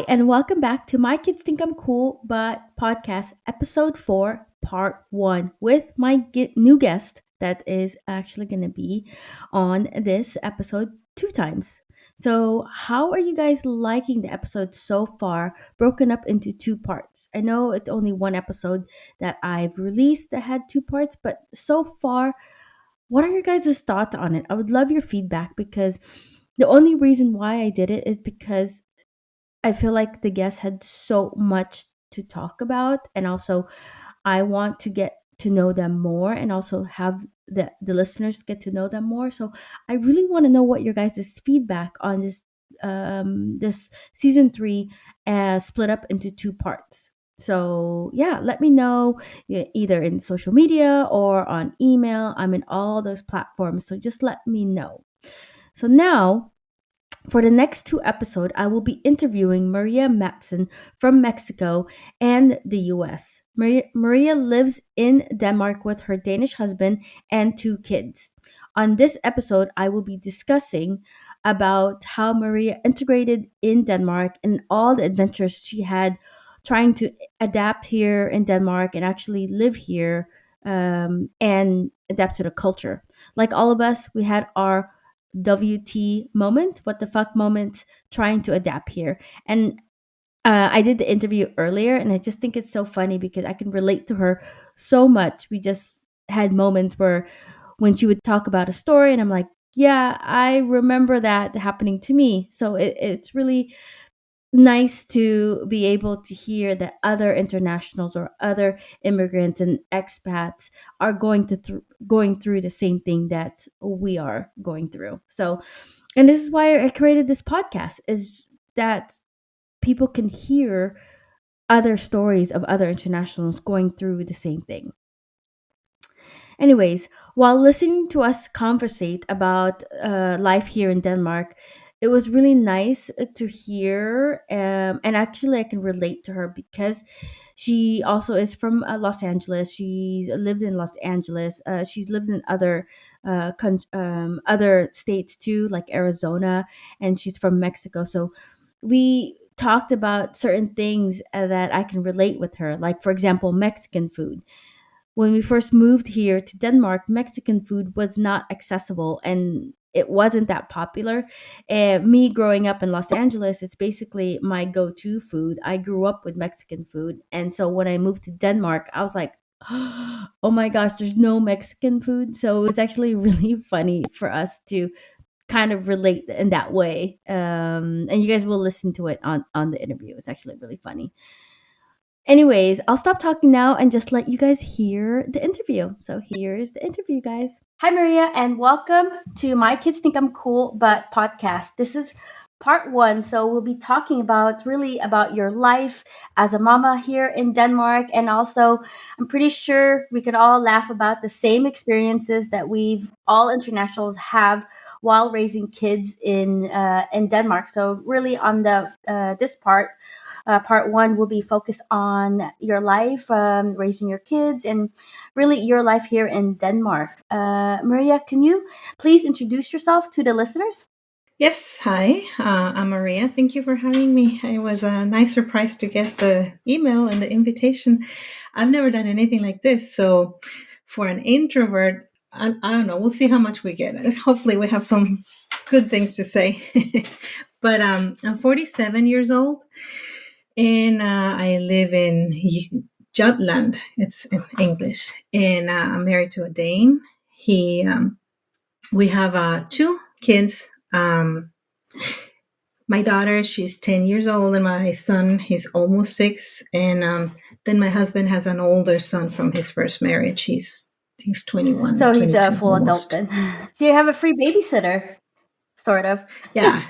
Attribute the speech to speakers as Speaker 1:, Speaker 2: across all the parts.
Speaker 1: and welcome back to My Kids Think I'm Cool, but podcast episode 4, part 1, with my new guest that is actually going to be on this episode 2 times. So, how are you guys liking the episode so far, broken up into 2 parts? I know it's only one episode that I've released that had 2 parts, but so far, what are your guys' thoughts on it? I would love your feedback because the only reason why I did it is because I feel like the guests had so much to talk about, and also I want to get to know them more, and also have the listeners get to know them more. So I really want to know what your guys' feedback on this season 3, split up into 2 parts. So yeah, let me know either in social media or on email. I'm in all those platforms, so just let me know. So now for the next 2 episodes, I will be interviewing Maria Madsen from Mexico and the US. Maria lives in Denmark with her Danish husband and 2 kids. On this episode, I will be discussing about how Maria integrated in Denmark and all the adventures she had trying to adapt here in Denmark and actually live here, and adapt to the culture. Like all of us, we had our WT moment, what the fuck moment, trying to adapt here. And I did the interview earlier, and I just think it's so funny because I can relate to her so much. We just had moments where when she would talk about a story, and I'm like, yeah, I remember that happening to me. So it's really nice to be able to hear that other internationals or other immigrants and expats are going through the same thing that we are going through. So, and this is why I created this podcast, is that people can hear other stories of other internationals going through the same thing. Anyways, while listening to us conversate about life here in Denmark, it was really nice to hear. And actually, I can relate to her because she also is from Los Angeles. She's lived in Los Angeles. She's lived in other states too, like Arizona, and she's from Mexico. So we talked about certain things that I can relate with her, like for example, Mexican food. When we first moved here to Denmark, Mexican food was not accessible and it wasn't that popular. Me growing up in Los Angeles, it's basically my go to food. I grew up with Mexican food. And so when I moved to Denmark, I was like, oh my gosh, there's no Mexican food. So it was actually really funny for us to kind of relate in that way. And you guys will listen to it on the interview. It's actually really funny. Anyways, I'll stop talking now and just let you guys hear the interview. So here's the interview, guys. Hi, Maria, and welcome to My Kids Think I'm Cool, but podcast. This is part 1. So we'll be talking about really about your life as a mama here in Denmark. And also, I'm pretty sure we can all laugh about the same experiences that we've all internationals have while raising kids in Denmark. So really on the this part 1 will be focused on your life, raising your kids, and really your life here in Denmark. Maria, can you please introduce yourself to the listeners?
Speaker 2: Yes, hi, I'm Maria. Thank you for having me. It was a nice surprise to get the email and the invitation. I've never done anything like this. So, for an introvert, I don't know. We'll see how much we get. Hopefully, we have some good things to say. But I'm 47 years old and I live in Jutland. It's in English. And I'm married to a Dane. We have 2 kids. My daughter, she's 10 years old, and my son, he's almost 6. And then my husband has an older son from his first marriage. He's 21,
Speaker 1: So he's a
Speaker 2: 22
Speaker 1: full adult
Speaker 2: almost.
Speaker 1: then. So you have a free babysitter, sort of.
Speaker 2: Yeah.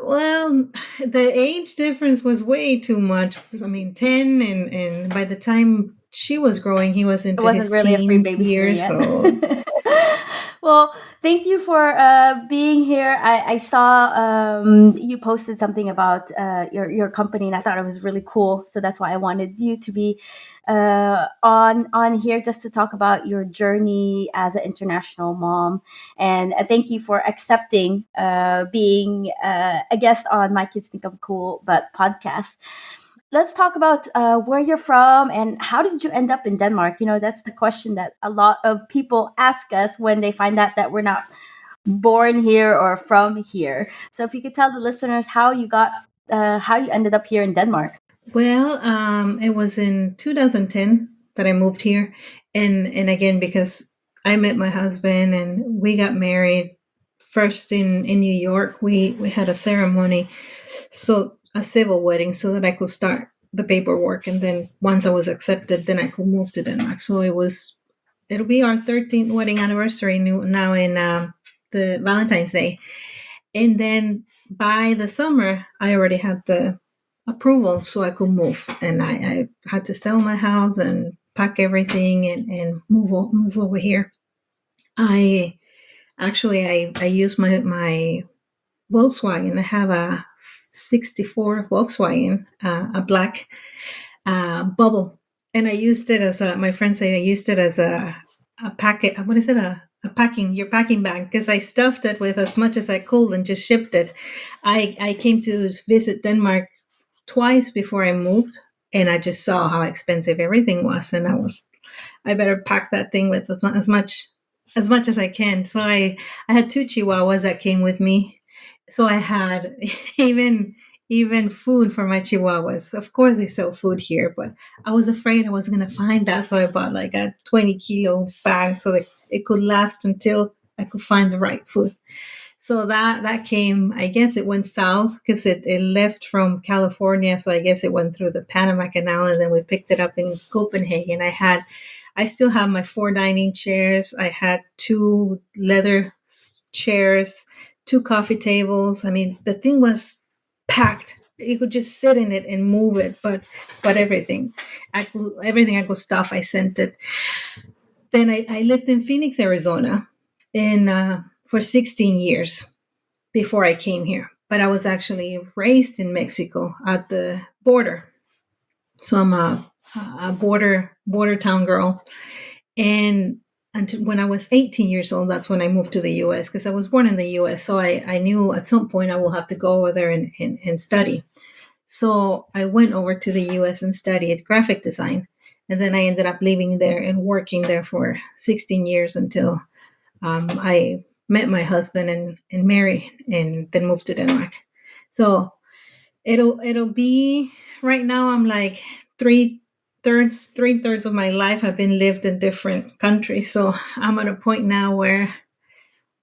Speaker 2: Well, the age difference was way too much. I mean, 10, and by the time she was growing, he was
Speaker 1: It
Speaker 2: into
Speaker 1: wasn't
Speaker 2: his
Speaker 1: really a free
Speaker 2: teen
Speaker 1: babysitter
Speaker 2: years. So
Speaker 1: yet. Well, thank you for being here. I saw you posted something about your company, and I thought it was really cool. So that's why I wanted you to be on here just to talk about your journey as an international mom. And thank you for accepting being a guest on My Kids Think I'm Cool, but podcast. Let's talk about where you're from and how did you end up in Denmark? You know, that's the question that a lot of people ask us when they find out that we're not born here or from here. So if you could tell the listeners how you ended up here in Denmark.
Speaker 2: Well, it was in 2010 that I moved here, and again because I met my husband and we got married first in New York. We had a ceremony, so a civil wedding, so that I could start the paperwork, and then once I was accepted, then I could move to Denmark. So it'll be our 13th wedding anniversary now in the Valentine's Day. And then by the summer, I already had the approval so I could move. And I had to sell my house and pack everything and move over here. I I use my Volkswagen. I have a 64 Volkswagen, a black bubble. And I used it as my friends say I used it as a packet. What is it? A packing, your packing bag, because I stuffed it with as much as I could and just shipped it. I came to visit Denmark twice before I moved, and I just saw how expensive everything was, and I better pack that thing with as much as I can. So I had two Chihuahuas that came with me. So I had even food for my Chihuahuas. Of course, they sell food here, but I was afraid I wasn't gonna find that, so I bought like a 20-kilo bag so that it could last until I could find the right food. So that came, I guess it went south because it left from California. So I guess it went through the Panama Canal and then we picked it up in Copenhagen. I still have my four dining chairs. I had two leather chairs, two coffee tables. I mean, the thing was packed. You could just sit in it and move it, but everything I could stuff, I sent it. Then I lived in Phoenix, Arizona, in for 16 years before I came here. But I was actually raised in Mexico at the border, so I'm a border town girl. And until when I was 18 years old, that's when I moved to the U.S. because I was born in the U.S. So I knew at some point I will have to go over there and study. So I went over to the U.S. and studied graphic design. And then I ended up living there and working there for 16 years until I met my husband and married and then moved to Denmark. So it'll be right now I'm like three thirds of my life have been lived in different countries. So I'm at a point now where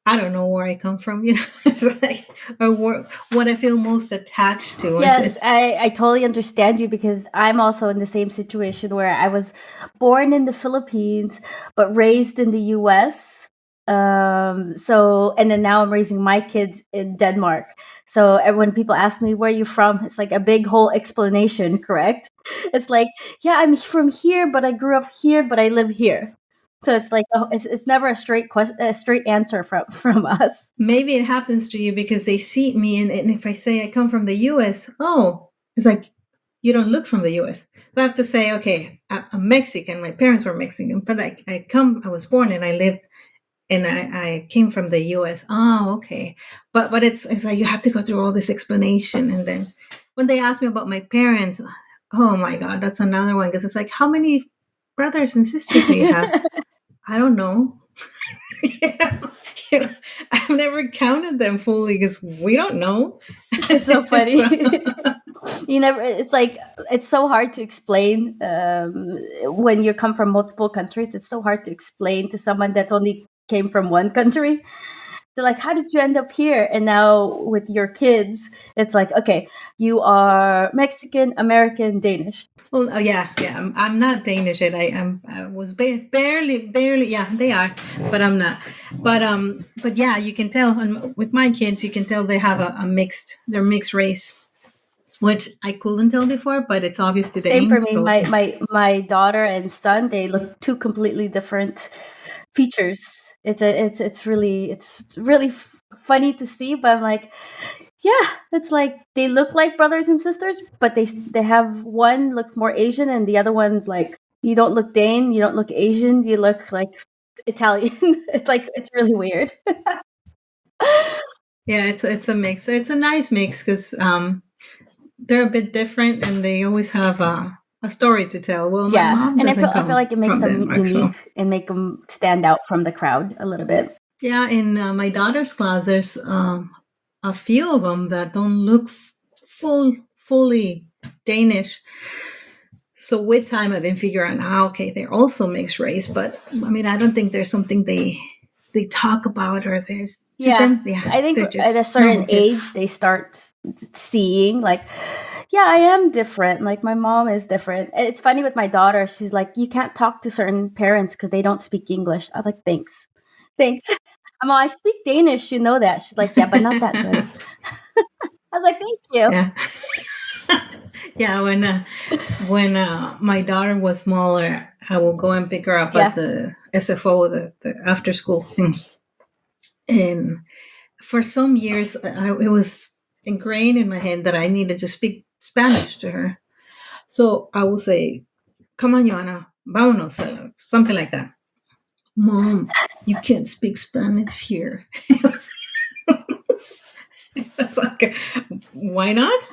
Speaker 2: I don't know where I come from, it's like or what I feel most attached to.
Speaker 1: Yes,
Speaker 2: It's
Speaker 1: I totally understand you because I'm also in the same situation where I was born in the Philippines but raised in the US. So and then now I'm raising my kids in Denmark. So when people ask me where you from, it's like a big whole explanation, correct? It's like, yeah, I'm from here, but I grew up here, but I live here. So it's like it's never a straight question, a straight answer from from us.
Speaker 2: maybe it happens to you because they see me, and if I say I come from the US, oh, it's like you don't look from the US. So I have to say, okay, I'm Mexican. My parents were Mexican, but I was born and I lived and I came from the US. Oh, okay. But it's like you have to go through all this explanation. And then when they ask me about my parents, oh my God, that's another one. Because it's like, how many brothers and sisters do you have? I don't know. you know, you know, I've never counted them fully because we don't know.
Speaker 1: It's so funny.
Speaker 2: So,
Speaker 1: You never it's like it's so hard to explain when you come from multiple countries. It's so hard to explain to someone that only came from one country. They're like, how did you end up here? And now with your kids, it's like, okay, you are Mexican, American, Danish.
Speaker 2: well, oh, yeah. I'm not Danish yet. I was barely. Yeah, they are, but I'm not. But yeah, you can tell. And with my kids, you can tell they have they're mixed race, which I couldn't tell before, but it's obvious to the
Speaker 1: Same for
Speaker 2: ink.
Speaker 1: me.
Speaker 2: So
Speaker 1: My daughter and son, they look two completely different features. it's really funny to see, but I'm like, yeah, it's like they look like brothers and sisters, but they have one looks more Asian and the other one's like, you don't look Dane, you don't look Asian, you look like Italian. It's like it's really weird.
Speaker 2: Yeah, it's a mix. So it's a nice mix because they're a bit different and they always have a story to tell. Well, my
Speaker 1: Yeah,
Speaker 2: mom
Speaker 1: and I feel
Speaker 2: doesn't
Speaker 1: I feel
Speaker 2: come
Speaker 1: like it makes
Speaker 2: from
Speaker 1: them
Speaker 2: Denmark, so
Speaker 1: unique and make them stand out from the crowd a little bit.
Speaker 2: yeah. In my daughter's class, there's a few of them that don't look fully Danish. So with time, I've been figuring out, okay, they're also mixed race, but I mean, I don't think there's something they talk about or there's to
Speaker 1: Yeah,
Speaker 2: them. Yeah,
Speaker 1: I think
Speaker 2: they're
Speaker 1: at a
Speaker 2: just
Speaker 1: certain
Speaker 2: normal kids.
Speaker 1: age they start seeing like, yeah, I am different. Like my mom is different. It's funny with my daughter. She's like, you can't talk to certain parents because they don't speak English. I was like, thanks, thanks. I'm like, I speak Danish. You know that. She's like, yeah, but not that good. I was like, thank you.
Speaker 2: Yeah, yeah. When my daughter was smaller, I will go and pick her up at
Speaker 1: Yeah,
Speaker 2: the SFO, the after school thing, and for some years, it was ingrained in my head that I needed to speak Spanish to her. So I will say, "Come on, Joanna, vámonos," something like that. Mom, you can't speak Spanish here. It's like, why not?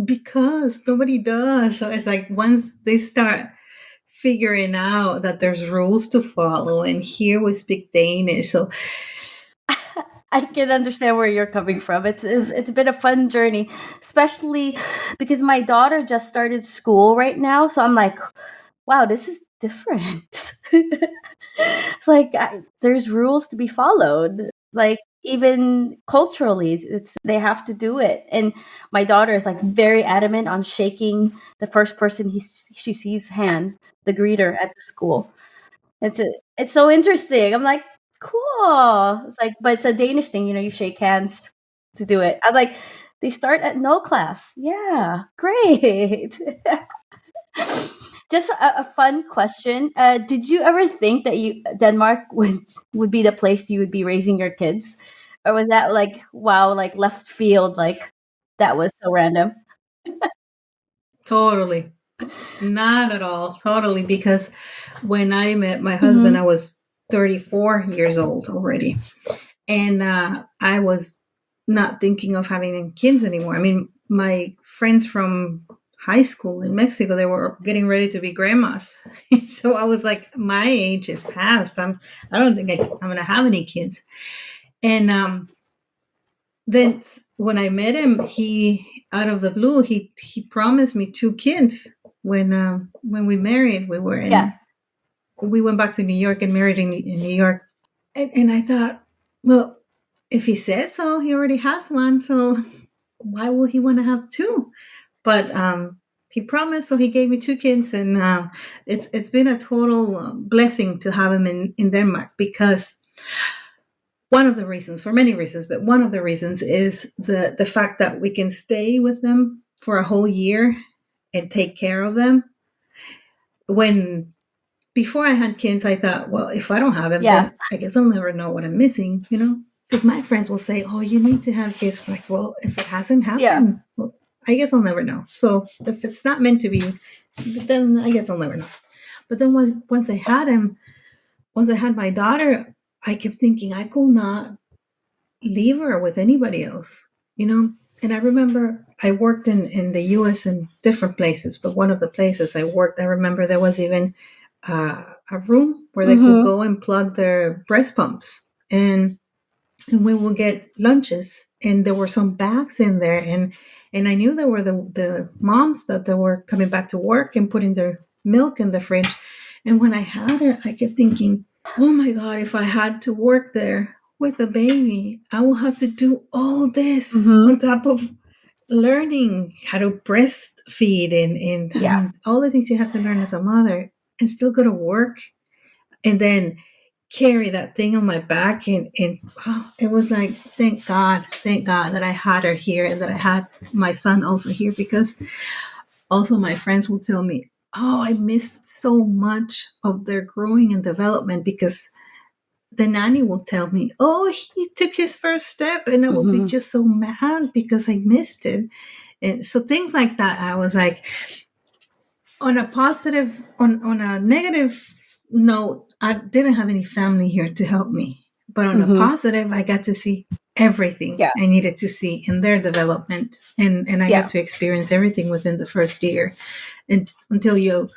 Speaker 2: Because nobody does. So it's like once they start figuring out that there's rules to follow, and here we speak Danish. So
Speaker 1: I can understand where you're coming from. It's been a fun journey, especially because my daughter just started school right now. So I'm like, wow, this is different. It's like there's rules to be followed. Like even culturally, it's they have to do it. And my daughter is like very adamant on shaking the first person she sees hand, the greeter at the school. It's so interesting. I'm like, cool. It's like, but it's a Danish thing, you shake hands to do it. I'm like, they start at no class. Yeah, great. Just a fun question. Did you ever think that you Denmark would be the place you would be raising your kids, or was that like wow, like left field, like that was so random?
Speaker 2: totally, not at all, totally. Because when I met my husband, I
Speaker 1: Hmm.
Speaker 2: was 34 years old already, and I was not thinking of having kids anymore. I mean, my friends from high school in Mexico, they were getting ready to be grandmas. So I was like, my age is past. I don't think I'm going to have any kids. And then when I met him, he out of the blue, he promised me two kids. When we married,
Speaker 1: Yeah.
Speaker 2: we went back to New York and married in New York. And I thought, well, if he says so, he already has one. So why will he want to have two? But he promised, so he gave me two kids, and it's been a total blessing to have him in Denmark, because one of the reasons, for many reasons, but one of the reasons is the fact that we can stay with them for a whole year and take care of them. When before I had kids, I thought, well, if I don't have them,
Speaker 1: Yeah.
Speaker 2: then I guess I'll never know what I'm missing, you know? Because my friends will say, oh, you need to have kids. I'm like, well, if it hasn't
Speaker 1: Yeah.
Speaker 2: happened, well, I guess I'll never know. So if it's not meant to be, then I guess I'll never know. But then once I had him, once I had my daughter, I kept thinking I could not leave her with anybody else, you know? And I remember I worked in the US in different places, but one of the places I worked, I remember there was even a room where they could
Speaker 1: Hmm.
Speaker 2: go and plug their breast pumps. And we would get lunches, and there were some bags in there. And I knew there were the moms that they were coming back to work and putting their milk in the fridge. And when I had her, I kept thinking, oh my God, if I had to work there with a baby, I will have to do all this on
Speaker 1: Hmm.
Speaker 2: top of learning how to breastfeed, and I
Speaker 1: Yeah.
Speaker 2: mean, all the things you have to learn as a mother, and still go to work, and then carry that thing on my back. And oh, it was like, thank God that I had her here, and that I had my son also here, because also my friends will tell me, oh, I missed so much of their growing and development, because the nanny will tell me, "Oh, he took his first step," and I will be
Speaker 1: Mhm.
Speaker 2: just so mad because I missed it. And so things like that, I was like, on a positive, on a negative note, I didn't have any family here to help me. But on a
Speaker 1: Mhm.
Speaker 2: positive, I got to see everything
Speaker 1: Yeah.
Speaker 2: I needed to see in their development, and I got
Speaker 1: Yeah.
Speaker 2: to experience everything within the first year, and until you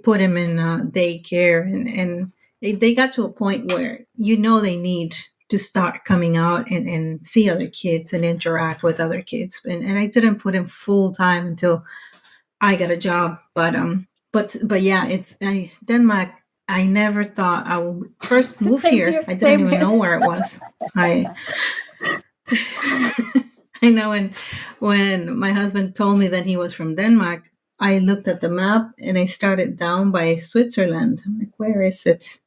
Speaker 2: put them in daycare, and they got to a point where they need to start coming out and see other kids and interact with other kids, and I didn't put in full time until I got a job. But yeah, it's Denmark. I never thought I would first move
Speaker 1: Same
Speaker 2: here.
Speaker 1: here.
Speaker 2: I didn't
Speaker 1: Same
Speaker 2: even
Speaker 1: here.
Speaker 2: know where it was. I I know when my husband told me that he was from Denmark, I looked at the map and I started down by Switzerland. I'm like, where is it?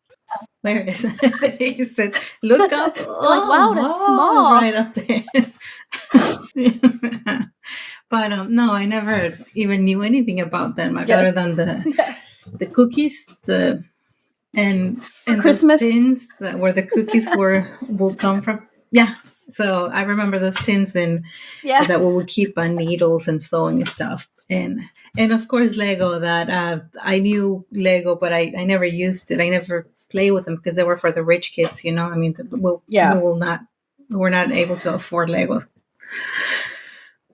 Speaker 2: Where is it? He said, look up.
Speaker 1: You're like, wow,
Speaker 2: Oh,
Speaker 1: that's
Speaker 2: oh, it's
Speaker 1: small.
Speaker 2: right up there. But no, I never even knew anything about Denmark
Speaker 1: Yes.
Speaker 2: other than the
Speaker 1: Yeah.
Speaker 2: the cookies,
Speaker 1: For
Speaker 2: and those
Speaker 1: Christmas.
Speaker 2: tins where the cookies will come from. Yeah, so I remember those tins, and
Speaker 1: Yeah.
Speaker 2: that we would keep on needles and sewing stuff, and of course Lego. That I knew Lego, but I never used it. I never play with them because they were for the rich kids. I mean, we
Speaker 1: Yeah.
Speaker 2: will not. We're not able to afford Legos.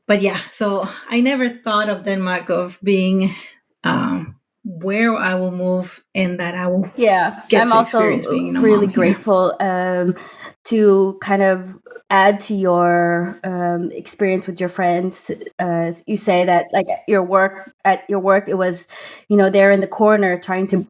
Speaker 2: But yeah, so I never thought of Denmark of being where I will move and that I will
Speaker 1: Yeah,
Speaker 2: get
Speaker 1: I'm
Speaker 2: to experience
Speaker 1: also
Speaker 2: being a
Speaker 1: really
Speaker 2: mom here.
Speaker 1: grateful to kind of add to your experience with your friends. You say that like at your work, it was, they're in the corner trying to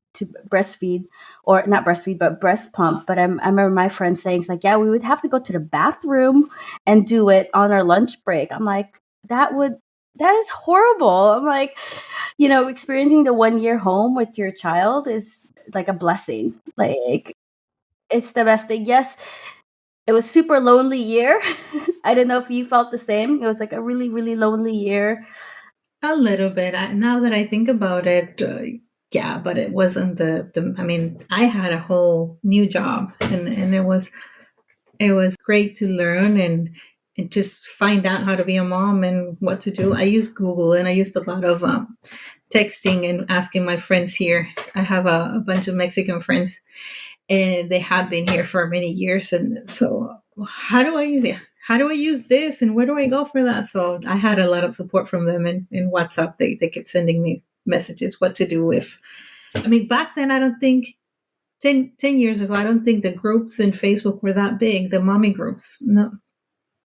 Speaker 1: breastfeed, or not breastfeed, but breast pump. But I remember my friend saying, it's like, yeah, we would have to go to the bathroom and do it on our lunch break. I'm like, that is horrible. I'm like, experiencing the 1 year home with your child is like a blessing. Like, it's the best thing. Yes, it was super lonely year. I don't know if you felt the same. It was like a really, really lonely year.
Speaker 2: A little bit. Now that I think about it, yeah, but it wasn't the. I mean, I had a whole new job, and it was great to learn and just find out how to be a mom and what to do. I used Google, and I used a lot of texting and asking my friends here. I have a bunch of Mexican friends, and they have been here for many years, and so how do I use this, and where do I go for that? So I had a lot of support from them in WhatsApp. They kept sending me messages what to do. If I mean, back then, I don't think 10 years ago, I don't think the groups in Facebook were that big, the mommy groups. No.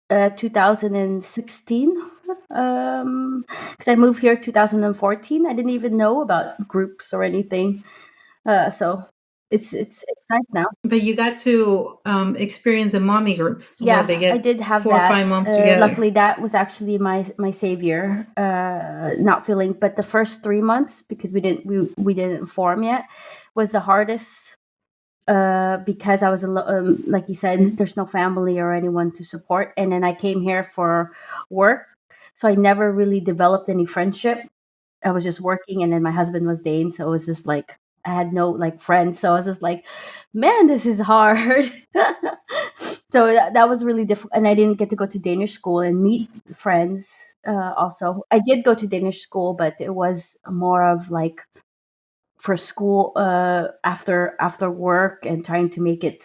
Speaker 1: 2016, because I moved here 2014. I didn't even know about groups or anything. So it's nice now.
Speaker 2: But you got to experience the mommy groups where they
Speaker 1: Yeah, I
Speaker 2: get
Speaker 1: did have
Speaker 2: 4 or 5
Speaker 1: that.
Speaker 2: moms together.
Speaker 1: Luckily, that was actually my savior. Not feeling, but the first 3 months, because we didn't inform yet, was the hardest. Because I was like you said, there's no family or anyone to support, and then I came here for work, so I never really developed any friendship. I was just working, and then my husband was Dane, so it was just like I had no like friends. So I was just like, man, this is hard. So that was really difficult, and I didn't get to go to Danish school and meet friends. Also, I did go to Danish school, but it was more of like for school after work and trying to make it,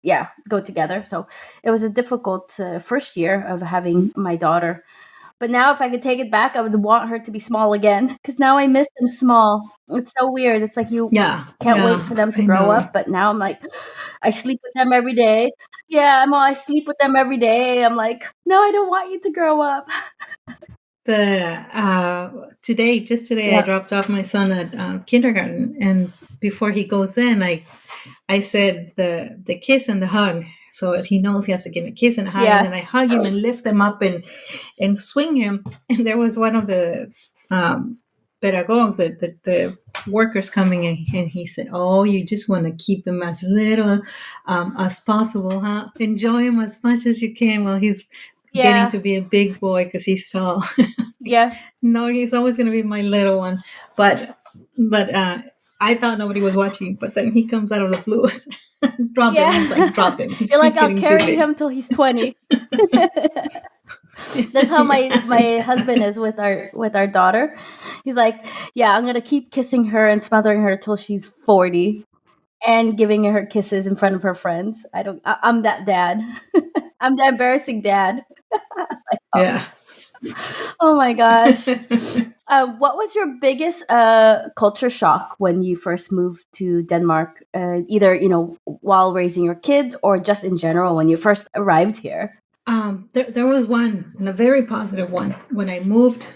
Speaker 1: yeah, go together. So it was a difficult first year of having my daughter. But now, if I could take it back, I would want her to be small again, because now I miss them small. It's so weird. It's like you
Speaker 2: Yeah,
Speaker 1: can't
Speaker 2: yeah,
Speaker 1: wait for them to
Speaker 2: I
Speaker 1: grow
Speaker 2: know.
Speaker 1: up. But now I'm like, I sleep with them every day. Yeah, I sleep with them every day. I'm like, no, I don't want you to grow up.
Speaker 2: Just today, I
Speaker 1: Yeah,
Speaker 2: dropped off my son at kindergarten, and before he goes in, I said the kiss and the hug, so that he knows he has to give me a kiss and a hug, and then
Speaker 1: yeah,
Speaker 2: I hug him and lift him up and swing him. And there was one of the pedagogues, the workers coming in, and he said, "Oh, you just want to keep him as little as possible, huh? Enjoy him as much as you can while he's getting
Speaker 1: yeah,
Speaker 2: to be a big boy because he's tall." Like,
Speaker 1: yeah.
Speaker 2: no, he's always going to be my little one. But I thought nobody was watching, but then he comes out of the blue. Drop him. I was like,
Speaker 1: Yeah.
Speaker 2: drop him.
Speaker 1: You're
Speaker 2: He's
Speaker 1: like, I'll
Speaker 2: getting too
Speaker 1: carry
Speaker 2: big.
Speaker 1: him till he's 20. That's how my husband is with our daughter. He's like, yeah, I'm gonna keep kissing her and smothering her till she's 40 and giving her kisses in front of her friends. I'm that dad. I'm the embarrassing dad.
Speaker 2: Yeah.
Speaker 1: Oh my gosh. What was your biggest culture shock when you first moved to Denmark? Either while raising your kids or just in general when you first arrived here.
Speaker 2: There was one, and a very positive one, when I moved.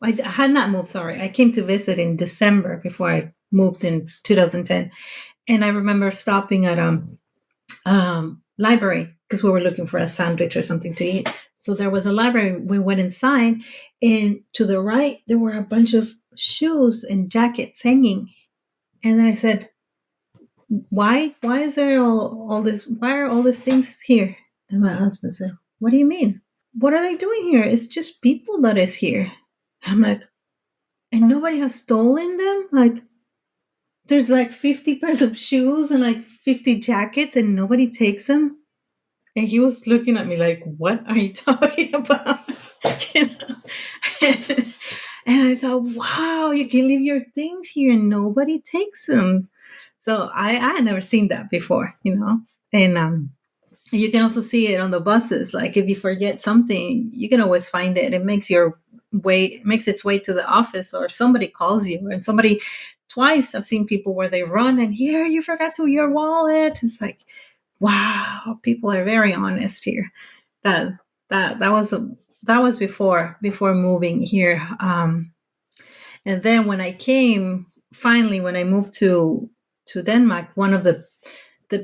Speaker 2: I had not moved, sorry. I came to visit in December before I moved in 2010. And I remember stopping at library because we were looking for a sandwich or something to eat. So there was a library. We went inside, and to the right, there were a bunch of shoes and jackets hanging. And then I said, why is there all this? Why are all these things here? And my husband said, what do you mean? What are they doing here? It's just people that is here. I'm like, and nobody has stolen them? Like, there's like 50 pairs of shoes and like 50 jackets and nobody takes them? And he was looking at me like, what are you talking about? You know? and, and I thought, wow, you can leave your things here and nobody takes them. So I had never seen that before, you know? And you can also see it on the buses. Like if you forget something, you can always find it. It makes its way to the office, or somebody calls you. And somebody twice I've seen people where they run and here you forgot to your wallet. It's like, wow, people are very honest here. That that was before moving here. And then when I came, finally, when I moved to Denmark, one of the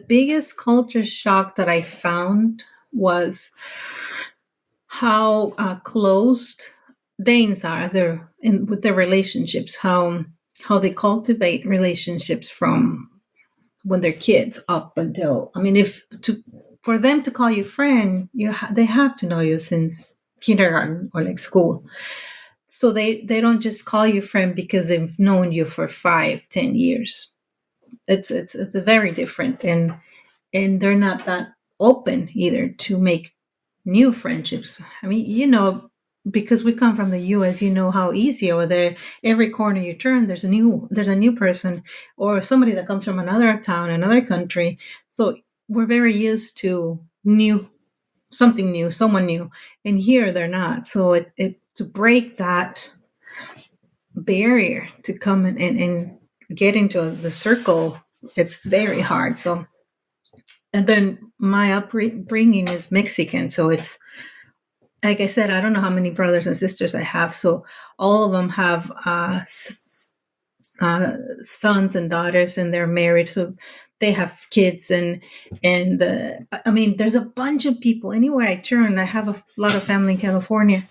Speaker 2: biggest culture shock that I found was how closed Danes are with their relationships, how they cultivate relationships from when they're kids up until, I mean, if to for them to call you friend, they have to know you since kindergarten or like school. So they don't just call you friend because they've known you for 5, 10 years. It's a very different, and they're not that open either to make new friendships. I mean, because we come from the US, you know how easy over there. Every corner you turn, there's a new person or somebody that comes from another town, another country. So we're very used to something new, someone new, and here they're not. So it to break that barrier to come and get into the circle, it's very hard. So, and then my upbringing is Mexican, so it's like I said, I don't know how many brothers and sisters I have. So all of them have sons and daughters, and they're married. So they have kids, and I mean, there's a bunch of people anywhere I turn. I have a lot of family in California.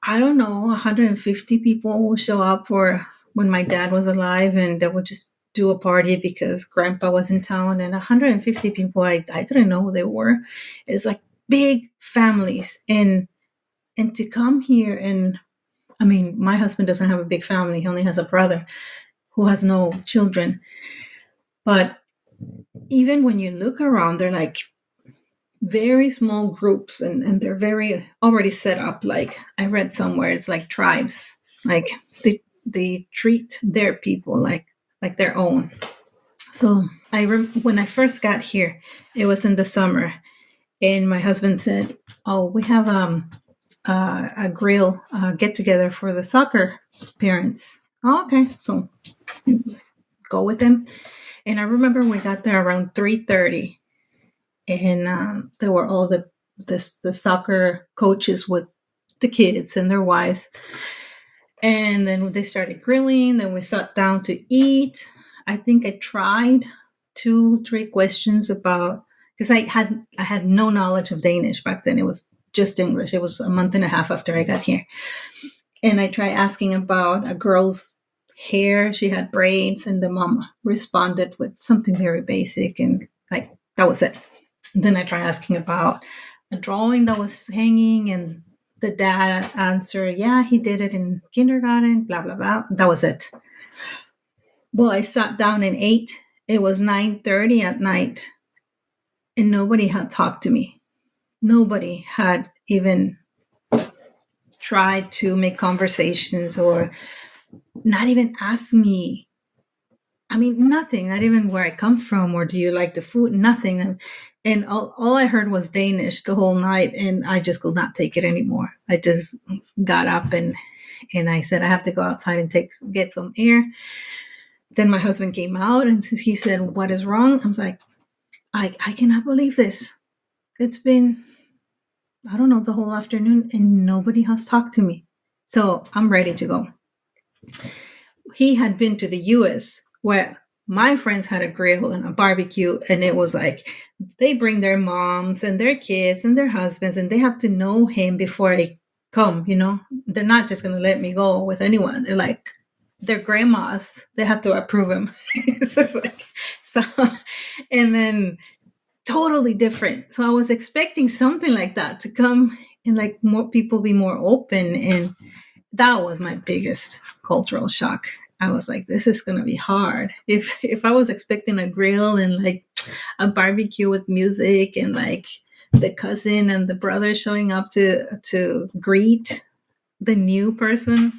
Speaker 2: I don't know, 150 people will show up for when my dad was alive, and they would just do a party because grandpa was in town. And 150 people, I didn't know who they were. It's like big families. And to come here, and I mean, my husband doesn't have a big family. He only has a brother who has no children. But even when you look around, they're like very small groups, and they're very already set up. Like I read somewhere, it's like tribes. Like they treat their people like their own. So when I first got here, it was in the summer, and my husband said, "Oh, we have a grill get together for the soccer parents." Oh, okay, so go with them. And I remember we got there around 3:30, and there were all the soccer coaches with the kids and their wives. And then they started grilling. Then we sat down to eat. I think I tried 2, 3 questions about, because I had no knowledge of Danish back then. It was just English. It was a month and a half after I got here, and I tried asking about a girl's hair. She had braids, and the mom responded with something very basic, and like that was it. And then I tried asking about a drawing that was hanging, and the dad answered, "Yeah, he did it in kindergarten." Blah blah blah. That was it. Well, I sat down and ate. It was 9:30 at night, and nobody had talked to me. Nobody had even tried to make conversations or not even asked me. I mean, nothing, not even where I come from or do you like the food, nothing. And all I heard was Danish the whole night, and I just could not take it anymore. I just got up and I said, I have to go outside and get some air. Then my husband came out and he said, what is wrong? I was like, I cannot believe this. It's been, I don't know, the whole afternoon and nobody has talked to me. So I'm ready to go. He had been to the US where my friends had a grill and a barbecue, and it was like they bring their moms and their kids and their husbands, and they have to know him before I come, you know. They're not just going to let me go with anyone. They're like their grandmas, they have to approve him. It's just like so. And then totally different. So I was expecting something like that to come and like more people be more open, and that was my biggest cultural shock. I was like, this is gonna be hard. If I was expecting a grill and like a barbecue with music and like the cousin and the brother showing up to greet the new person,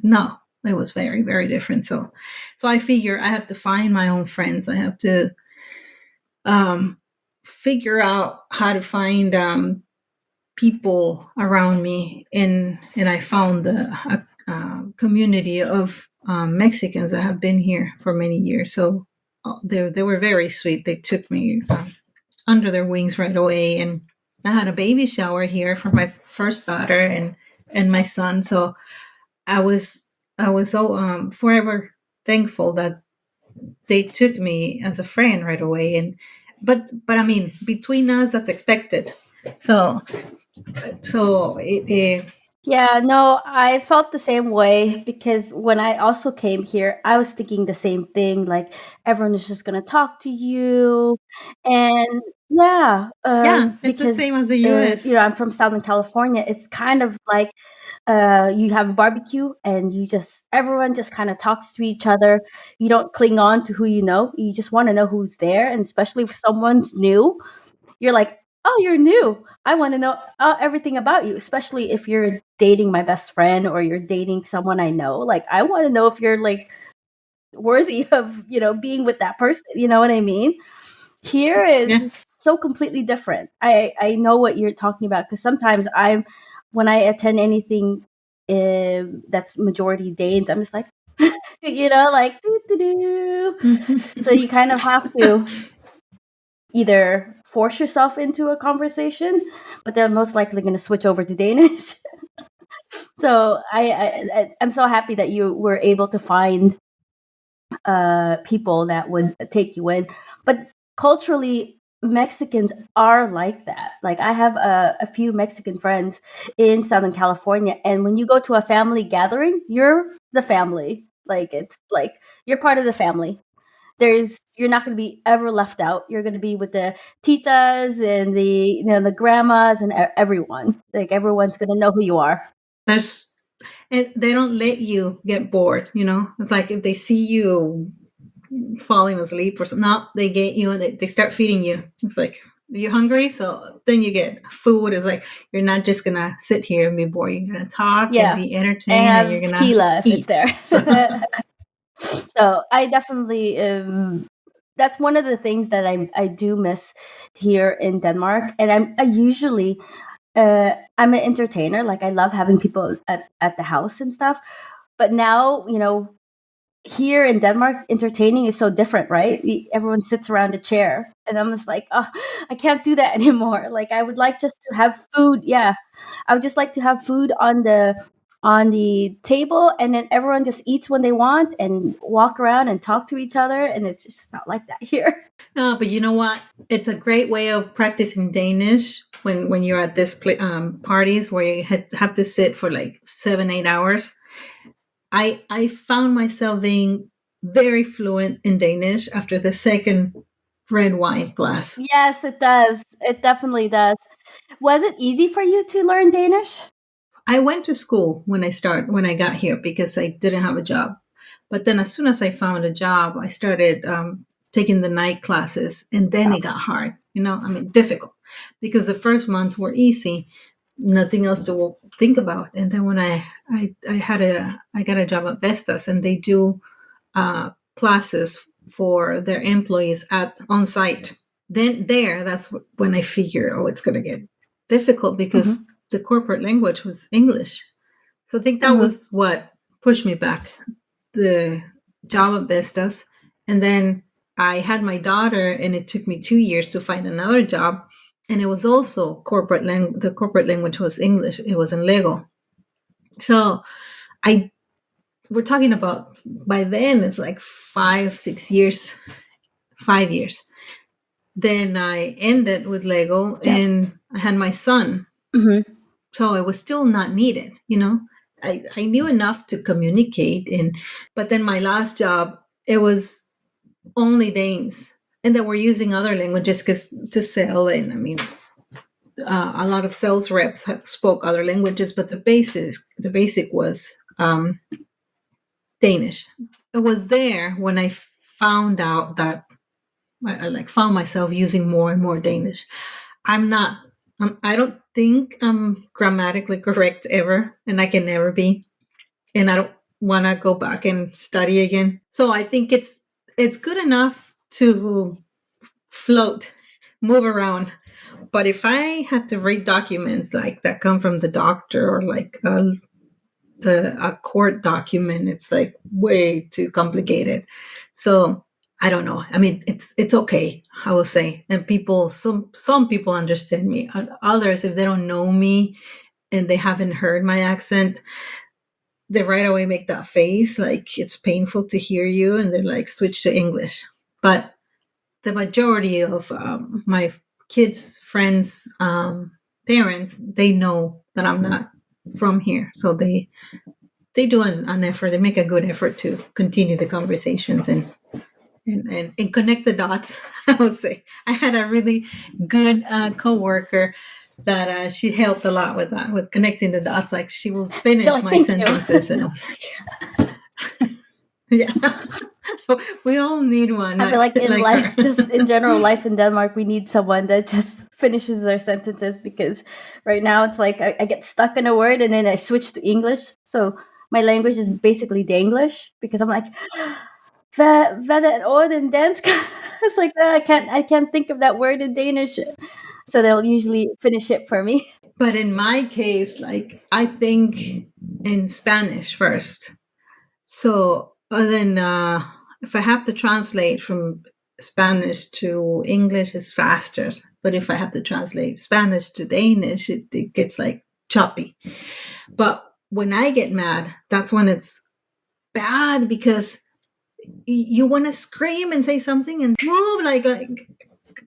Speaker 2: no, it was very, very different. So I figure I have to find my own friends. I have to um figure out how to find people around me, and I found a community of Mexicans that have been here for many years. So they were very sweet. They took me under their wings right away, and I had a baby shower here for my first daughter and my son. So I was so forever thankful that they took me as a friend right away. And but I mean, between us, that's expected. So it
Speaker 1: Yeah, no, I felt the same way because when I also came here, I was thinking the same thing. Like everyone is just gonna talk to you, and yeah,
Speaker 2: yeah, it's the
Speaker 1: because
Speaker 2: same as the US.
Speaker 1: I'm from Southern California. It's kind of like you have a barbecue, and everyone just kind of talks to each other. You don't cling on to who you know. You just want to know who's there, and especially if someone's new, you're like, "Oh, you're new. I want to know everything about you," especially if you're dating my best friend or you're dating someone I know. Like, I want to know if you're like worthy of, being with that person. You know what I mean? Here
Speaker 2: Yeah.
Speaker 1: is so completely different. I know what you're talking about because sometimes when I attend anything that's majority Danes, I'm just like, like doo doo doo. So you kind of have to either force yourself into a conversation, but they're most likely going to switch over to Danish. So I'm so happy that you were able to find people that would take you in. But culturally, Mexicans are like that. Like I have a few Mexican friends in Southern California, and when you go to a family gathering, you're the family. Like it's like you're part of the family. You're not going to be ever left out. You're going to be with the titas and the grandmas and everyone. Like everyone's going to know who you are.
Speaker 2: There's and they don't let you get bored, you know. It's like if they see you falling asleep or something, no, they get you and they start feeding you. It's like, are you hungry? So then you get food. It's like you're not just gonna sit here and be bored. You're gonna talk and
Speaker 1: Yeah,
Speaker 2: be
Speaker 1: and
Speaker 2: entertained, and you're
Speaker 1: have
Speaker 2: gonna
Speaker 1: tequila if it's
Speaker 2: eat.
Speaker 1: there.
Speaker 2: So
Speaker 1: So I definitely that's one of the things that I do miss here in Denmark, and I usually I'm an entertainer. Like I love having people at the house and stuff. But now, here in Denmark, entertaining is so different, right? Everyone sits around a chair, and I'm just like, oh, I can't do that anymore. Like I would like just to have food. Yeah, I would just like to have food on the table, and then everyone just eats when they want and walk around and talk to each other, and it's just not like that here.
Speaker 2: no, but you know what? It's a great way of practicing Danish when you're at this parties where you have to sit for like 7-8 hours. I found myself being very fluent in Danish after the second red wine glass.
Speaker 1: Yes, it does. It definitely does. Was it easy for you to learn Danish?
Speaker 2: I went to school when I got here because I didn't have a job. But then as soon as I found a job, I started taking the night classes, and then
Speaker 1: Oh.
Speaker 2: it got hard. Difficult, because the first months were easy, nothing else to think about. And then when I got a job at Vestas, and they do classes for their employees at on site. Then that's when I figure, oh, it's going to get difficult, because
Speaker 1: Mm-hmm.
Speaker 2: the corporate language was English. So I think that
Speaker 1: Mm-hmm.
Speaker 2: was what pushed me back, the job at Vestas. And then I had my daughter, and it took me 2 years to find another job. And it was also the corporate language was English. It was in Lego. So I we're talking about, by then it's like 5 6 years, 5 years. Then I ended with Lego,
Speaker 1: Yeah.
Speaker 2: and I had my son.
Speaker 1: Mm-hmm.
Speaker 2: So it was still not needed. I knew enough to communicate, but then my last job, it was only Danes, and they were using other languages because to sell. And I mean, a lot of sales reps spoke other languages, but the basic was Danish. It was there when I found out that I found myself using more and more Danish. I'm not. I don't think I'm grammatically correct ever, and I can never be. And I don't want to go back and study again. So I think it's good enough to float, move around. But if I had to read documents like that come from the doctor, or like a court document, it's like way too complicated. So I don't know. I mean, it's okay, I will say. And some people understand me. Others, if they don't know me and they haven't heard my accent, they right away make that face like it's painful to hear you, and they're like, switch to English. But the majority of my kids' friends, parents, they know that I'm not from here, so they do an effort. They make a good effort to continue the conversations, and connect the dots. I would say I had a really good coworker that she helped a lot with that, with connecting the dots. Like, she will
Speaker 1: You're
Speaker 2: finish
Speaker 1: like,
Speaker 2: my
Speaker 1: thank you.
Speaker 2: sentences, and I was like, yeah, we all need one
Speaker 1: I feel like in
Speaker 2: like
Speaker 1: life,
Speaker 2: her.
Speaker 1: just in general, life in Denmark, we need someone that just finishes their sentences, because right now it's like I get stuck in a word and then I switch to English. So my language is basically the English, because I'm like, hvad er et ord in dansk? It's like, I can't think of that word in Danish. So they'll usually finish it for me.
Speaker 2: But in my case, like, I think in Spanish first. So then, if I have to translate from Spanish to English, it's faster. But if I have to translate Spanish to Danish, it gets like choppy. But when I get mad, that's when it's bad, because you want to scream and say something and move, like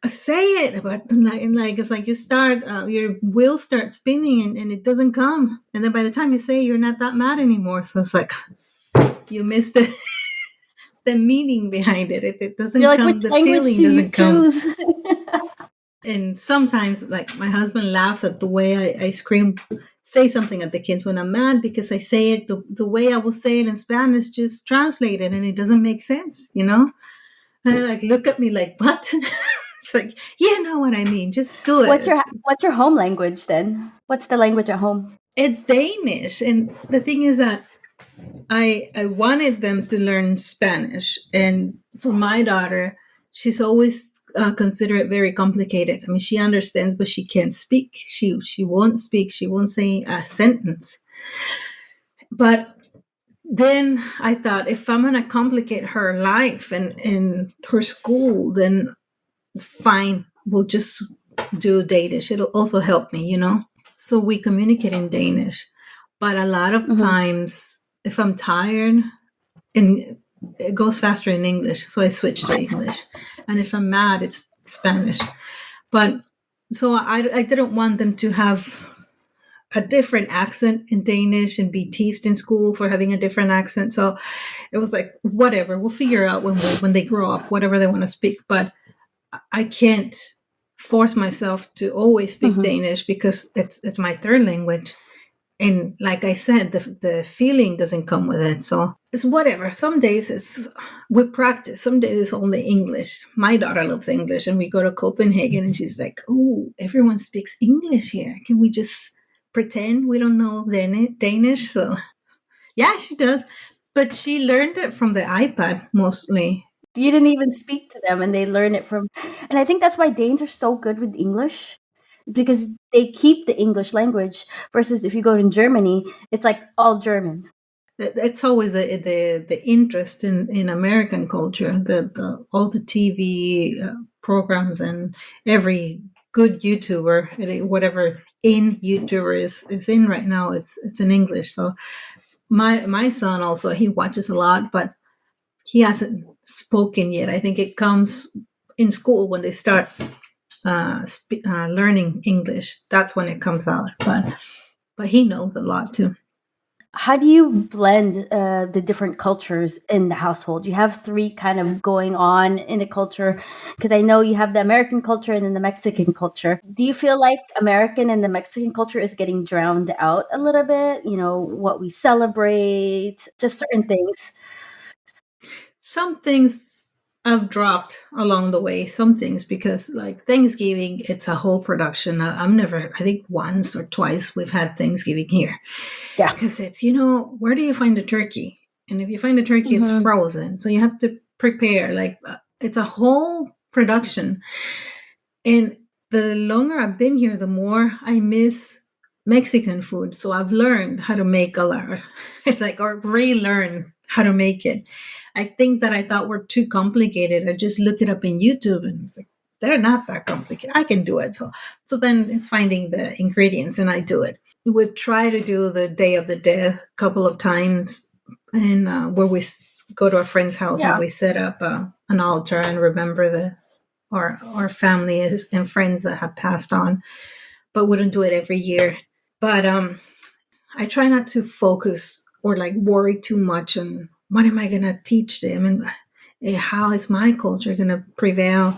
Speaker 2: say it, but like it's like you start, your wheels start spinning, and it doesn't come, and then by the time you say, you're not that mad anymore. So it's like you missed the meaning behind it. It
Speaker 1: You're
Speaker 2: doesn't
Speaker 1: like, which
Speaker 2: come, the
Speaker 1: language
Speaker 2: feeling
Speaker 1: do you
Speaker 2: doesn't come.
Speaker 1: choose?
Speaker 2: And sometimes, like, my husband laughs at the way I scream, say something at the kids when I'm mad, because I say it the way I will say it in Spanish, just translated, and it doesn't make sense. And they're like, look at me like, what? It's like, you know what I mean, just do it.
Speaker 1: What's your home language then? What's the language at home?
Speaker 2: It's Danish, and the thing is that I wanted them to learn Spanish, and for my daughter, she's always considered it very complicated. I mean, she understands, but she can't speak. She won't speak. She won't say a sentence. But then I thought, if I'm gonna complicate her life and her school, then fine, we'll just do Danish. It'll also help me. So we communicate in Danish. But a lot of
Speaker 1: Mm-hmm.
Speaker 2: times, if I'm tired, and it goes faster in English, so I switch to English. And if I'm mad, it's Spanish. But so I didn't want them to have a different accent in Danish and be teased in school for having a different accent. So it was like, whatever, we'll figure out when they grow up, whatever they want to speak. But I can't force myself to always speak
Speaker 1: Mm-hmm.
Speaker 2: Danish, because it's my third language. And like I said, the feeling doesn't come with it. So it's whatever. Some days it's with practice. Some days it's only English. My daughter loves English, and we go to Copenhagen, and she's like, "Oh, everyone speaks English here. Can we just pretend we don't know Danish?" So yeah, she does, but she learned it from the iPad mostly.
Speaker 1: You didn't even speak to them and they learn it from. And I think that's why Danes are so good with English, because they keep the English language, versus if you go to Germany, it's like all German.
Speaker 2: It's always the interest in American culture, the all the TV programs and every good YouTuber, whatever in YouTuber is in right now, it's in English. So my son also, he watches a lot, but he hasn't spoken yet. I think it comes in school when they start learning English. That's when it comes out. But he knows a lot too.
Speaker 1: How do you blend the different cultures in the household? You have three kind of going on in the culture, because I know you have the American culture and then the Mexican culture. Do you feel like American and the Mexican culture is getting drowned out a little bit? You know, what we celebrate, just certain things.
Speaker 2: Some things I've dropped along the way. Some things because like Thanksgiving, it's a whole production. I'm never. I think once or twice we've had Thanksgiving here
Speaker 1: Yeah.
Speaker 2: because it's where do you find the turkey? And if you find the turkey, it's
Speaker 1: Hmm.
Speaker 2: frozen, so you have to prepare. Like it's a whole production. And the longer I've been here, the more I miss Mexican food. So I've learned how to make a lot. It's like, or relearn how to make it. I think that I thought were too complicated. I just look it up in YouTube and it's like, they're not that complicated. I can do it. So then it's finding the ingredients and I do it. We've tried to do the Day of the Dead a couple of times, and where we go to a friend's house and
Speaker 1: Yeah.
Speaker 2: we set up an altar and remember the our family and friends that have passed on, but wouldn't do it every year. But I try not to focus or like worry too much on what am I gonna teach them and how is my culture gonna prevail,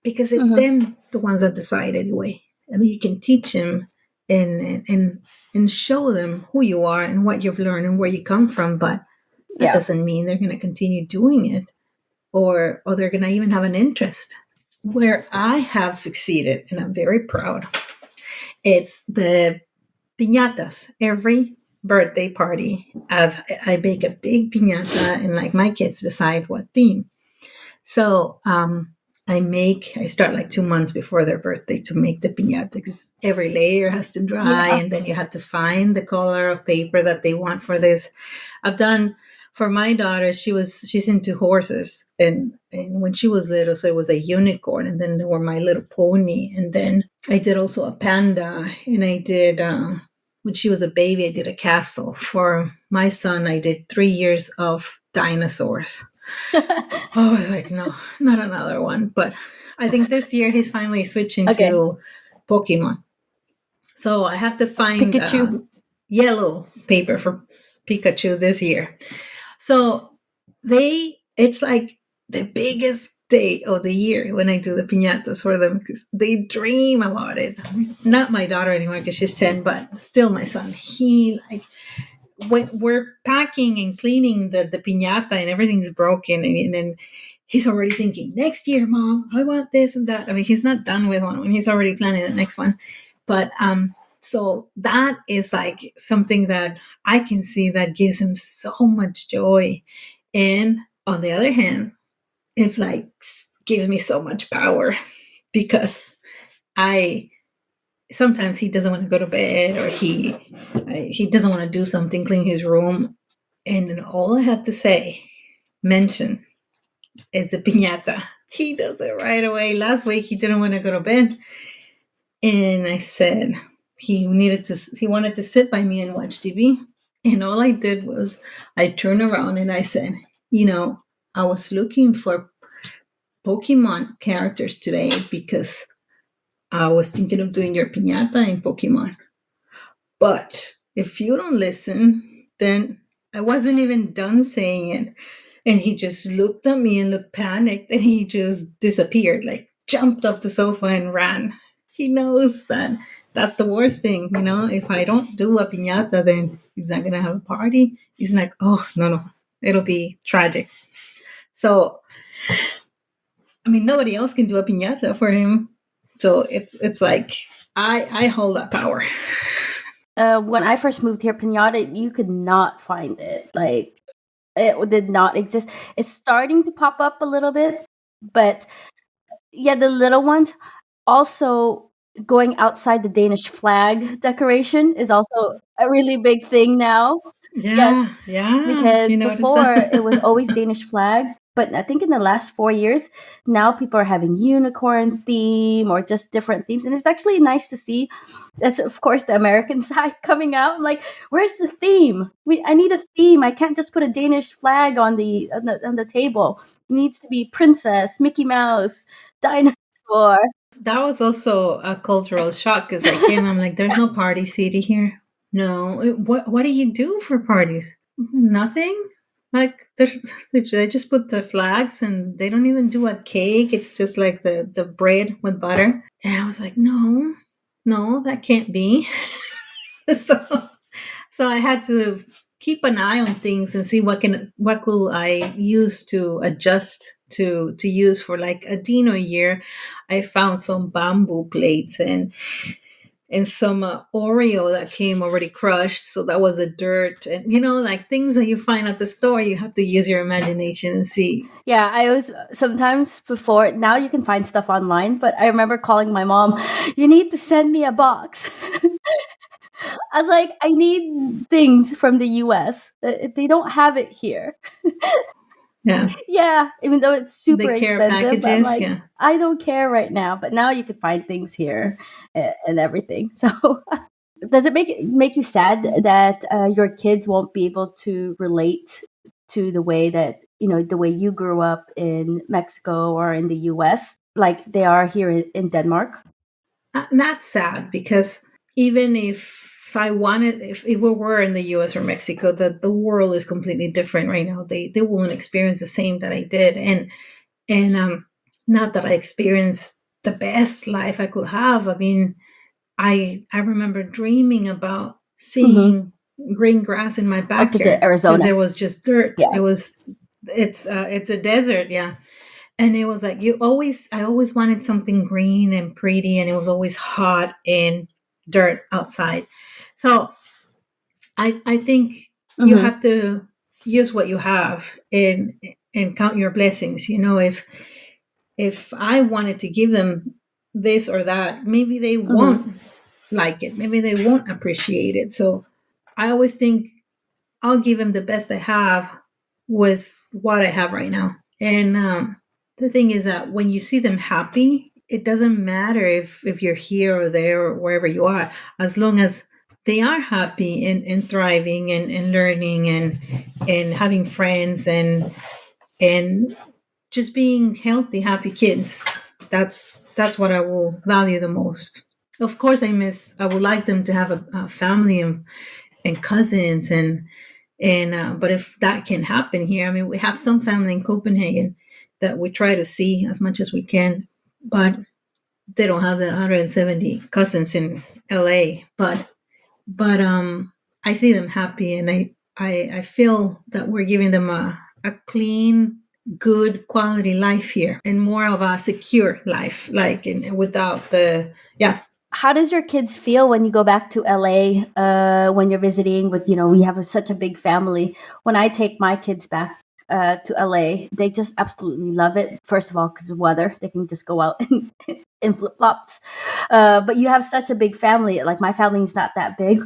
Speaker 2: because it's
Speaker 1: Hmm.
Speaker 2: them the ones that decide anyway. I mean, you can teach them and show them who you are and what you've learned and where you come from, but that
Speaker 1: Yeah.
Speaker 2: doesn't mean they're gonna continue doing it or they're gonna even have an interest. Where I have succeeded, and I'm very proud, it's the piñatas. Every birthday party, I bake a big piñata, and like my kids decide what theme. So I start like 2 months before their birthday to make the piñata because every layer has to dry,
Speaker 1: Yeah.
Speaker 2: and then you have to find the color of paper that they want for this. I've done for my daughter. She's into horses, and when she was little, so it was a unicorn, and then there were My Little Pony, and then I did also a panda, and I did when she was a baby, I did a castle. For my son, I did 3 years of dinosaurs. Oh, I was like, no, not another one. But I think this year he's finally switching
Speaker 1: Okay.
Speaker 2: to Pokemon. So I have to find
Speaker 1: Pikachu.
Speaker 2: yellow paper for Pikachu this year. So it's like the biggest day of the year when I do the piñatas for them because they dream about it. Not my daughter anymore because she's 10, but still my son. He like when we're packing and cleaning the piñata and everything's broken and he's already thinking next year, mom, I want this and that. I mean, he's not done with one when he's already planning the next one. But so that is like something that I can see that gives him so much joy. And on the other hand, it's like gives me so much power because I sometimes he doesn't want to go to bed or he doesn't want to do something, clean his room, and then all I have to say, mention, is a piñata. He does it right away. Last week he didn't want to go to bed, and I said he wanted to sit by me and watch TV, and all I did was I turned around and I said, I was looking for Pokemon characters today because I was thinking of doing your piñata in Pokemon. But if you don't listen, then I wasn't even done saying it. And he just looked at me and looked panicked and he just disappeared, like jumped off the sofa and ran. He knows that. That's the worst thing, you know. If I don't do a piñata, then he's not gonna have a party. He's like, oh no, no, it'll be tragic. So I mean, nobody else can do a piñata for him. So it's like I hold that power.
Speaker 1: When I first moved here, pinata, you could not find it. Like, it did not exist. It's starting to pop up a little bit, but yeah, the little ones. Also, going outside the Danish flag decoration is also a really big thing now. Yes,
Speaker 2: Yeah, yeah.
Speaker 1: because
Speaker 2: You notice that?
Speaker 1: before it was always Danish flag, but I think in the last 4 years, now people are having unicorn theme or just different themes, and it's actually nice to see. That's of course the American side coming out. I'm like, where's the theme? I need a theme. I can't just put a Danish flag on the table. It needs to be princess, Mickey Mouse, dinosaur.
Speaker 2: That was also a cultural shock because I came. I'm like, there's no party city here. No, what do you do for parties? Nothing. Like there's they just put the flags and they don't even do a cake. It's just like the bread with butter. And I was like, no, no, that can't be. so so I had to keep an eye on things and see what could I use to adjust to use for like a Dino year. I found some bamboo plates and some Oreo that came already crushed, so that was a dirt, and you know, like things that you find at the store. You have to use your imagination and see.
Speaker 1: Yeah, I was sometimes before. Now you can find stuff online, but I remember calling my mom. You need to send me a box. I was like, I need things from the U.S. They don't have it here.
Speaker 2: Yeah,
Speaker 1: Yeah, even though it's super
Speaker 2: the care
Speaker 1: expensive, but I'm
Speaker 2: packages.
Speaker 1: like,
Speaker 2: Yeah.
Speaker 1: I don't care right now. But now you can find things here and everything. So, does it make you sad that your kids won't be able to relate to the way that the way you grew up in Mexico or in the U.S. like they are here in Denmark?
Speaker 2: Not sad because even if I wanted, if we were in the U.S. or Mexico, the world is completely different right now. They won't experience the same that I did, and not that I experienced the best life I could have. I mean, I remember dreaming about
Speaker 1: Mm-hmm.
Speaker 2: seeing green grass in my
Speaker 1: Opposite
Speaker 2: backyard because
Speaker 1: Arizona.
Speaker 2: there was just dirt.
Speaker 1: Yeah.
Speaker 2: It's a desert, yeah. And it was like I always wanted something green and pretty, and it was always hot and dirt outside. So I think you
Speaker 1: Mm-hmm.
Speaker 2: have to use what you have and count your blessings. You know, if I wanted to give them this or that, maybe they
Speaker 1: Mm-hmm.
Speaker 2: won't like it. Maybe they won't appreciate it. So I always think I'll give them the best I have with what I have right now. And the thing is that when you see them happy, it doesn't matter if you're here or there or wherever you are, as long as they are happy and thriving and learning and having friends and just being healthy, happy kids. That's what I will value the most. Of course, I would like them to have a family and cousins and but if that can happen here, I mean, we have some family in Copenhagen that we try to see as much as we can, but they don't have the 170 cousins in LA. But I see them happy, and I feel that we're giving them a clean, good quality life here and more of a secure life, like without the yeah.
Speaker 1: How does your kids feel when you go back to LA, when you're visiting with, we have such a big family? When I take my kids back to LA, they just absolutely love it. First of all, because of weather, they can just go out in flip flops. But you have such a big family. Like my family's not that big,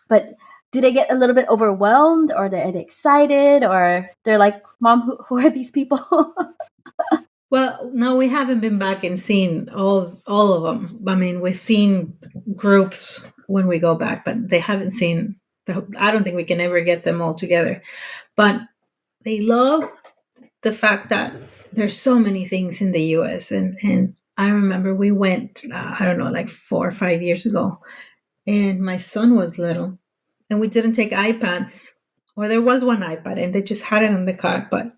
Speaker 1: but do they get a little bit overwhelmed, or are they excited, or they're like, Mom, who are these people?
Speaker 2: Well, no, we haven't been back and seen all of them. I mean, we've seen groups when we go back, but they haven't seen. I don't think we can ever get them all together. But they love the fact that there's so many things in the U.S. and I remember we went. I don't know, like 4 or 5 years ago, and my son was little, and we didn't take iPads, or there was one iPad, and they just had it in the car, but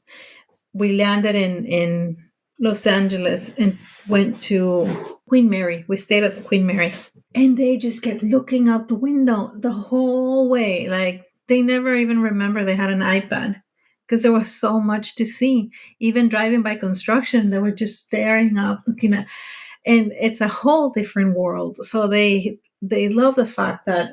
Speaker 2: we landed in Los Angeles and went to Queen Mary. We stayed at the Queen Mary, and they just kept looking out the window the whole way. Like they never even remember they had an iPad because there was so much to see. Even driving by construction, they were just staring up, looking at, and it's a whole different world. So they love the fact that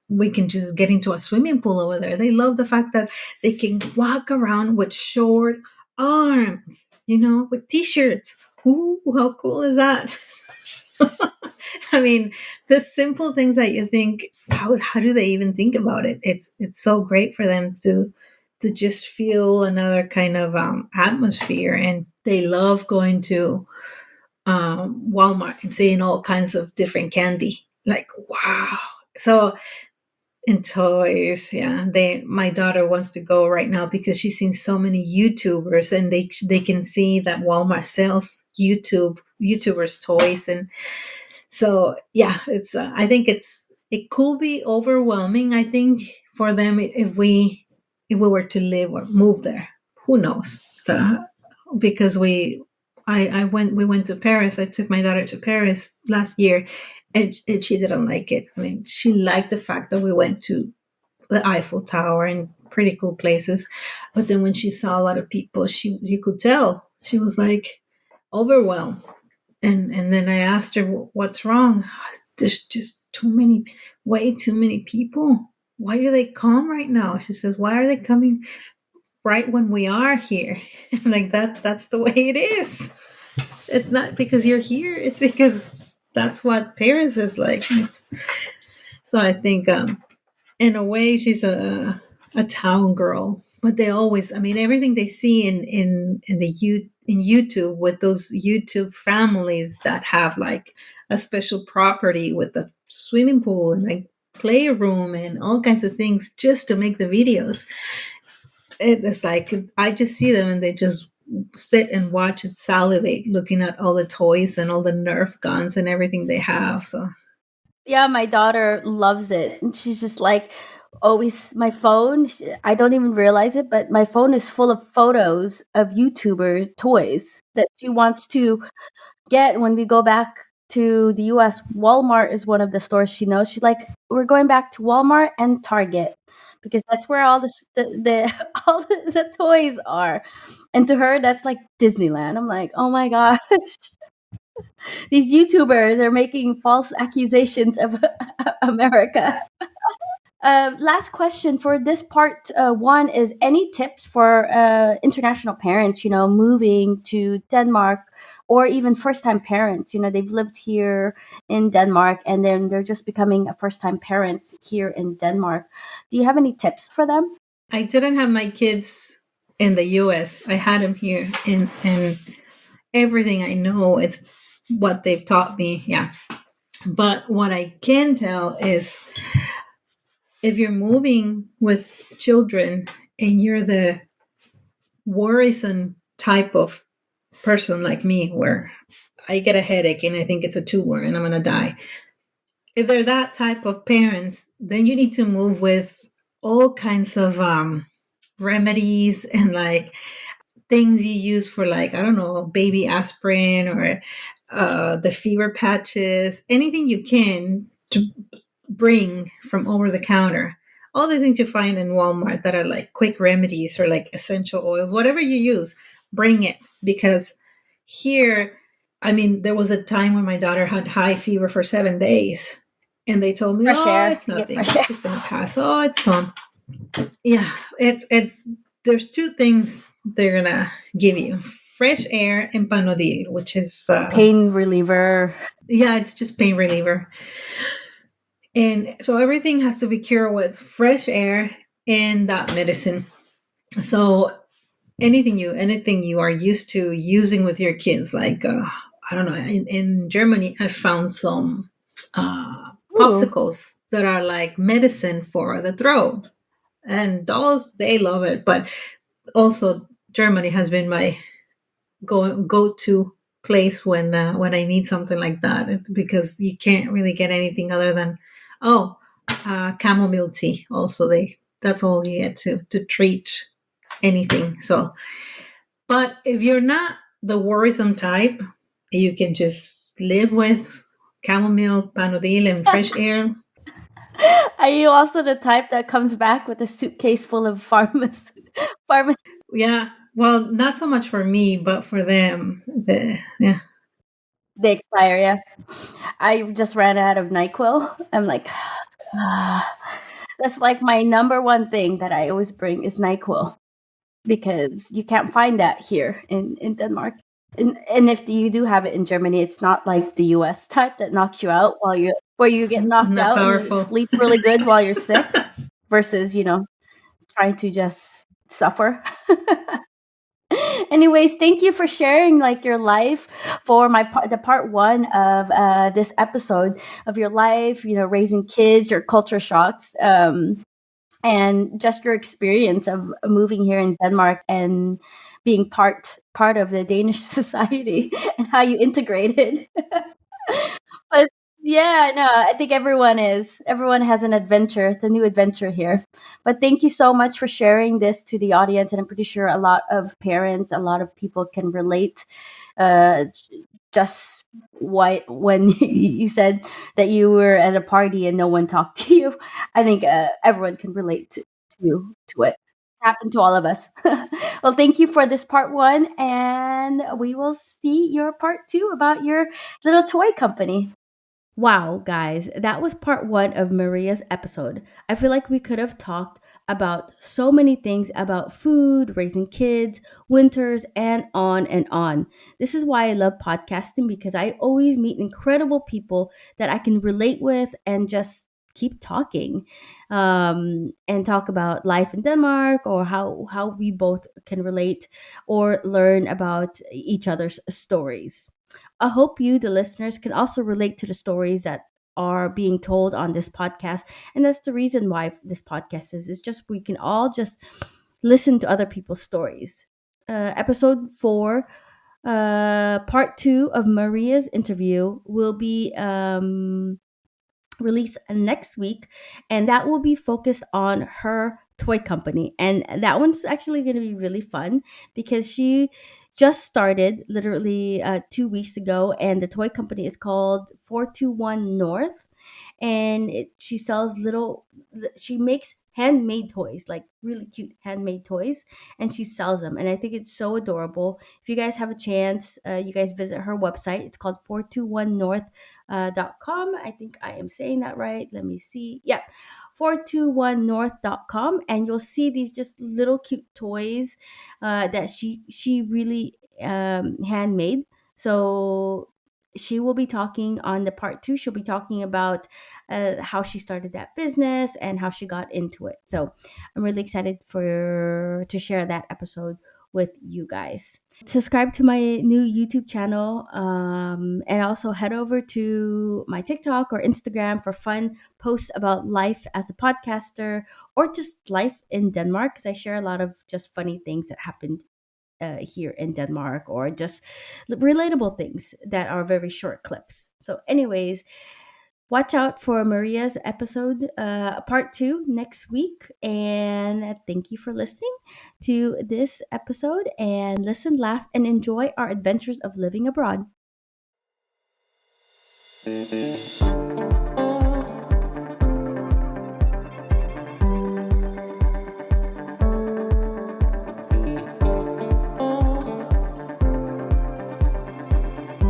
Speaker 2: we can just get into a swimming pool over there. They love the fact that they can walk around with short arms, with t-shirts. Ooh, how cool is that? I mean, the simple things that you think, how do they even think about it? It's so great for them to just feel another kind of atmosphere, and they love going to Walmart and seeing all kinds of different candy. Like, wow. So, and toys, yeah. My daughter wants to go right now because she's seen so many YouTubers, and they can see that Walmart sells YouTubers toys, and so yeah, it's I think it could be overwhelming. I think for them if we were to live or move there, who knows? Because we went to Paris. I took my daughter to Paris last year, and she didn't like it. I mean, she liked the fact that we went to the Eiffel Tower and pretty cool places, but then when she saw a lot of people, you could tell she was like overwhelmed. And then I asked her, "What's wrong?" There's just way too many people. Why do they come right now? She says, "Why are they coming right when we are here?" I'm like, that's the way it is. It's not because you're here. It's because that's what Paris is like. So I think, in a way, she's a town girl. But they always, I mean, everything they see in YouTube with those YouTube families that have like a special property with a swimming pool and like playroom and all kinds of things just to make the videos. It's like I just see them and they just sit and watch and salivate looking at all the toys and all the Nerf guns and everything they have. So
Speaker 1: Yeah, my daughter loves it. And she's just like, always my phone. I don't even realize it, but my phone is full of photos of YouTuber toys that she wants to get when we go back to the US. Walmart is one of the stores she knows. She's like, we're going back to Walmart and Target because that's where all the all the toys are. And to her, that's like Disneyland. I'm like, oh my gosh, these YouTubers are making false accusations of America. Last question for this part one is any tips for international parents, moving to Denmark or even first time parents? They've lived here in Denmark and then they're just becoming a first time parent here in Denmark. Do you have any tips for them?
Speaker 2: I didn't have my kids in the US. I had them here, and everything I know it's what they've taught me. Yeah. But what I can tell is if you're moving with children and you're the worrisome type of person like me, where I get a headache and I think it's a tumor and I'm going to die. If they're that type of parents, then you need to move with all kinds of remedies and like things you use for, like, I don't know, baby aspirin or the fever patches, anything you can to bring from over the counter. All the things you find in Walmart that are like quick remedies or like essential oils, whatever you use, bring it. Because here, I mean, there was a time when my daughter had high fever for 7 days. And they told me,
Speaker 1: Fresh
Speaker 2: oh,
Speaker 1: air.
Speaker 2: it's
Speaker 1: You get
Speaker 2: nothing.
Speaker 1: fresh
Speaker 2: It's
Speaker 1: air.
Speaker 2: just going to pass. Oh, it's some. Yeah, there's two things they're going to give you: fresh air and Panodil, which is,
Speaker 1: Pain reliever.
Speaker 2: yeah, it's just pain reliever. And so everything has to be cured with fresh air and that medicine. So anything you are used to using with your kids, like I don't know, in Germany, I found some
Speaker 1: Ooh.
Speaker 2: popsicles that are like medicine for the throat, and those they love it. But also, Germany has been my go to place when I need something like that. It's because you can't really get anything other than chamomile tea. Also, they that's all you get to treat anything. So, but if you're not the worrisome type, you can just live with chamomile, panodil, and fresh air.
Speaker 1: Are you also the type that comes back with a suitcase full of pharmacy
Speaker 2: Yeah. Well, not so much for me, but for them. Yeah.
Speaker 1: they expire? Yeah, I just ran out of Nyquil. I'm like, that's like my number one thing that I always bring is Nyquil because you can't find that here in Denmark. And if you do have it in Germany, it's not like the US type that knocks you out while you where you get knocked
Speaker 2: Not
Speaker 1: out and you
Speaker 2: powerful.
Speaker 1: sleep really good while you're sick versus, trying to just suffer. Anyways, thank you for sharing like your life for the part one of this episode of your life. Raising kids, your culture shocks, and just your experience of moving here in Denmark and being part of the Danish society and how you integrated. But yeah, no, I think everyone has an adventure. It's a new adventure here. But thank you so much for sharing this to the audience, and I'm pretty sure a lot of parents, a lot of people can relate. Just why when you said that you were at a party and no one talked to you, I think everyone can relate to it. Happened to all of us. Well, thank you for this part one, and we will see your part two about your little toy company. Wow, guys, that was part one of Maria's episode. I feel like we could have talked about so many things about food, raising kids, winters, and on and on. This is why I love podcasting because I always meet incredible people that I can relate with and just keep talking and talk about life in Denmark or how we both can relate or learn about each other's stories. I hope you, the listeners, can also relate to the stories that are being told on this podcast. And that's the reason why this podcast is just we can all just listen to other people's stories. Episode 4, part 2 of Maria's interview will be released next week, and that will be focused on her toy company. And that one's actually going to be really fun because she just started literally 2 weeks ago, and the toy company is called 421 North, and she sells she makes handmade toys, like really cute handmade toys, and she sells them, and I think it's so adorable. If you guys have a chance, you guys visit her website. It's called 421 North .com. I think I am saying that right. Let me see. Yep. 421north.com, and you'll see these just little cute toys that she really handmade. So she will be talking on the part 2. She'll be talking about how she started that business and how she got into it. So I'm really excited for to share that episode with you guys. Subscribe to my new YouTube channel, and also head over to my TikTok or Instagram for fun posts about life as a podcaster or just life in Denmark, because I share a lot of just funny things that happened here in Denmark, or just relatable things that are very short clips. So, anyways, watch out for Maria's episode, part 2, next week. And thank you for listening to this episode. And listen, laugh, and enjoy our adventures of living abroad.